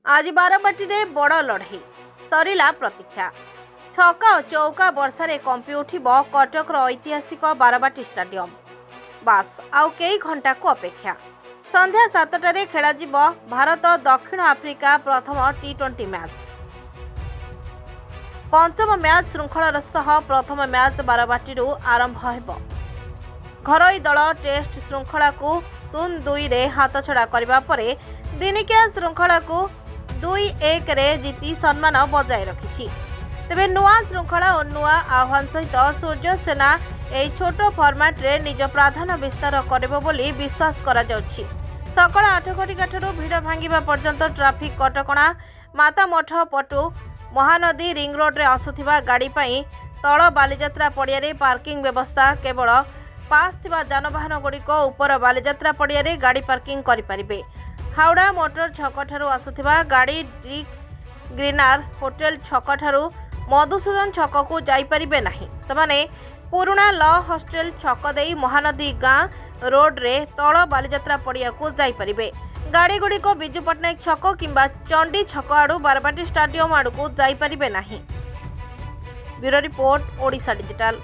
आज बारबाटी बड़ लड़ई सरला प्रतीक्षा छका और चौका वर्षार कंपी उठब कटकर ऐतिहासिक बारबाटी स्टाडियम बास आउ कई घंटा को अपेक्षा संध्या 7टार खेल भारत दक्षिण आफ्रिका प्रथम टी20 मैच पंचम मैच श्रृंखलार सह प्रथम मैच बारबाटी आरंभ हो घरोई दल टेस्ट श्रृंखला को 0-2 हाथछड़ा करने पर दिनिकिया श्रृंखला को 2-1 जीति सम्मान बजाय रखी तेबे नुआ श्रृंखला और नुआ आह्वान सहित सूर्य सेना यह छोट फर्माट रे निज प्राधान्य विस्तार करिबो बोली विश्वास करा जाउछि। सकाळ 8 घटिका ठारू भिड़ भांगिबा पर्यंत ट्राफिक कटकणा माता मठ पटु महानदी रिंग रोड रे आसुथिबा गाड़ी पई तळ बालीजात्रा पड़िया रे पार्किंग व्यवस्था केवल पास थिबा जानवाहन गुड़िक उपर बालीजात्रा पड़िया रे गाड़ी पार्किंग करि परिबे। हावड़ा मोटर छक ठारू आसुथिबा गाड़ी डिक ग्रीनार होटेल छक ठारू मधुसूदन छक को जाई परिबे नाही। समाने पुराणा ल हॉस्टेल छक देई महानदी गाँ रोड रे तळ बालीजात्रा पड़िया को जाई परिबे। गाड़ी गुड़िक बिजू पट्टनायक छक किंबा चंडी छक आड़ू बारबाटी स्टाडियम आड़ू को जाई परिबे नाही। Bureau report Odisha digital.